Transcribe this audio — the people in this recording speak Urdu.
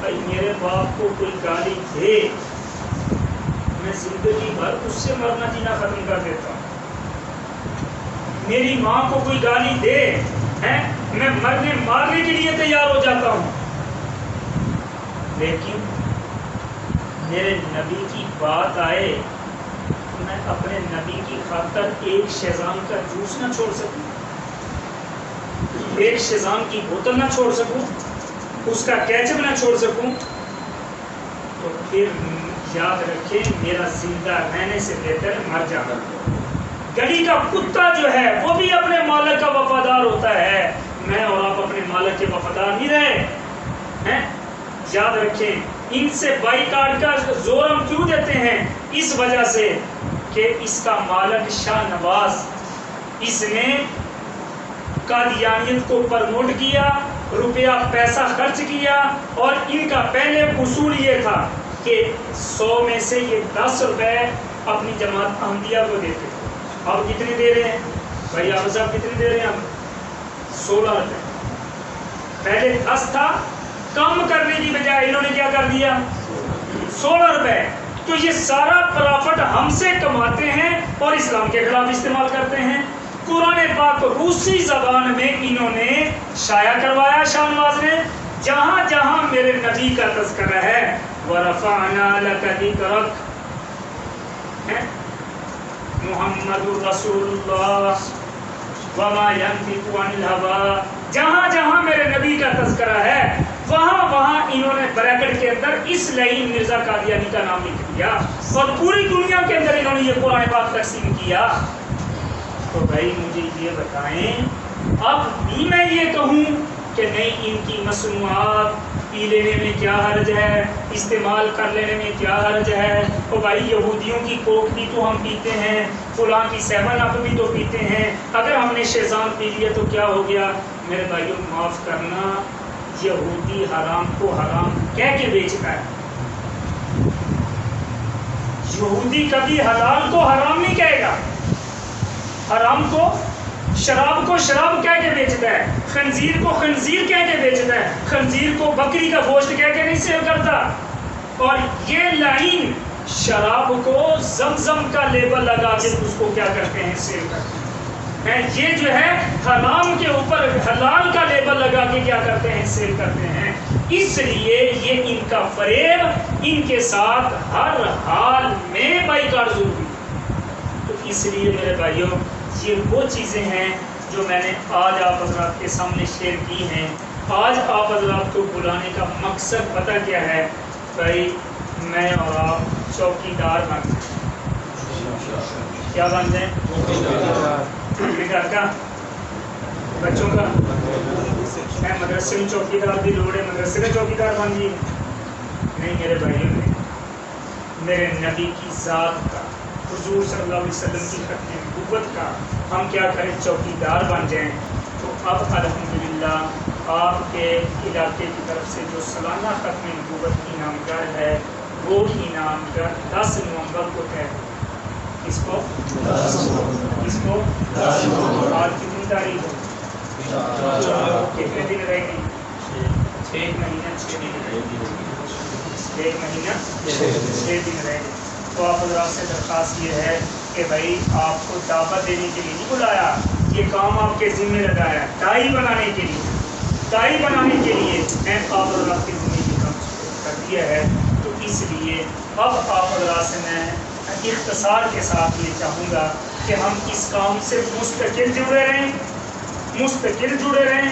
بھائی میرے باپ کو کوئی گالی دے میں زندگی بھر اس سے مرنا جینا ختم کر دیتا ہوں. میری ماں کو کوئی گالی دے میں مارنے کے لیے تیار ہو جاتا ہوں. لیکن میرے نبی کی بات آئے میں اپنے نبی کی خاطر ایک شیزان کا جوس نہ چھوڑ سکوں, ایک شیزان کی بوتل نہ چھوڑ سکوں, اس کا کیچپ نہ چھوڑ سکوں, تو پھر یاد رکھیں میرا زندہ رہنے سے بہتر مر جانا. گلی کا کتا جو ہے وہ بھی اپنے مالک کا وفادار ہوتا ہے, میں اور آپ اپنے مالک کے وفادار نہیں رہے. یاد رکھیں ان سے بائیکاٹ کا زور ہم کیوں دیتے ہیں؟ اس وجہ سے کہ اس کا مالک شاہ نواز اس نے قادیانیت کو پرموٹ کیا, روپیہ پیسہ خرچ کیا, اور ان کا پہلے اصول یہ تھا کہ 100 میں سے یہ 10 روپے اپنی جماعت احمدیہ کو دیتے. اب کتنے دے رہے ہیں بھائی آپ صاحب, کتنے دے رہے ہیں ہم؟ 16 روپے. پہلے 10 تھا, کم کرنے کی بجائے انہوں نے کیا کر دیا 16 روپے. تو یہ سارا پرافٹ ہم سے کماتے ہیں اور اسلام کے خلاف استعمال کرتے ہیں. قرآن پاک روسی زبان میں انہوں نے شائع کروایا شاہ نواز نے, جہاں جہاں میرے نبی کا تذکرہ ہے وَرَفَعْنَا لَكَ ذِكْرَكَ محمد رسول اللہ وما ينطق عن الهوى, جہاں جہاں میرے نبی کا تذکرہ ہے وہاں وہاں انہوں نے بریکٹ کے اندر اس لئیم مرزا قادیانی کا نام لکھ دیا, اور پوری دنیا کے اندر انہوں نے یہ قرآن پاک تقسیم کیا. تو بھائی مجھے یہ بتائیں اب بھی میں یہ کہوں کہ نہیں ان کی مصنوعات پی لینے میں کیا حرج ہے, استعمال کر لینے میں کیا حرج ہے؟ تو بھائی یہودیوں کی کوک بھی تو ہم پیتے ہیں, فلاں کی 7 اپ بھی تو پیتے ہیں, اگر ہم نے شیزان پی لیا تو کیا ہو گیا؟ میرے بھائیوں معاف کرنا, یہودی حرام کو حرام کہہ کے بیچتا ہے. یہودی کبھی حلال کو حرام نہیں کہے گا, حرام کو شراب کو شراب کہہ کے بیچتا ہے, خنزیر کو خنزیر کہہ کے بیچتا ہے, خنزیر کو بکری کا گوشت کہہ کے نہیں سیل کرتا. اور یہ لائن شراب کو زمزم کا لیبل لگا کے اس کو کیا کرتے ہیں سیل کرتے ہیں. یہ جو ہے حرام کے اوپر حلال کا لیبل لگا کے کیا کرتے ہیں سیل کرتے ہیں. اس لیے یہ ان کا فریب ان کے ساتھ ہر حال میں بائیکاٹ ضروری. تو اس لیے میرے بھائیوں یہ وہ چیزیں ہیں جو میں نے آج آپ حضرات کے سامنے شیئر کی ہیں. آج آپ حضرات کو بلانے کا مقصد پتہ کیا ہے؟ بھائی میں اور آپ چوکیدار بن جائیں. کیا بن جائیں؟ اپنے گھر کا, بچوں کا. مدرسے میں چوکیدار بھی لوڑے, مدرسے کا چوکیدار بن جائیے. نہیں میرے بھائیوں نے میرے نبی کی ذات کا, حضور صلی اللہ علیہ وسلم کی ختم نبوت کا ہم کیا کریں چوکیدار بن جائیں. تو اب الحمدللہ آپ کے علاقے کی طرف سے جو سالانہ ختم نبوت انعامگر ہے وہ انعامگر 10 نومبر کو ہے. اس کو آج کتنی تاریخ ہے؟ کتنے دن رہ گئی؟ 6 مہینہ 6 دن رہ گئی. 1 مہینہ 6 دن رہ گئی. تو آپ حضرات سے درخواست یہ ہے کہ بھائی آپ کو دعوت دینے کے لیے نہیں بلایا, یہ کام آپ کے ذمہ لگایا ہے دائی بنانے کے لیے. دائی بنانے کے لیے میں آپ حضرات کی زندگی کا کر دیا ہے. تو اس لیے اب آپ حضرات سے میں اختصار کے ساتھ یہ چاہوں گا کہ ہم اس کام سے مستقل جڑے رہیں,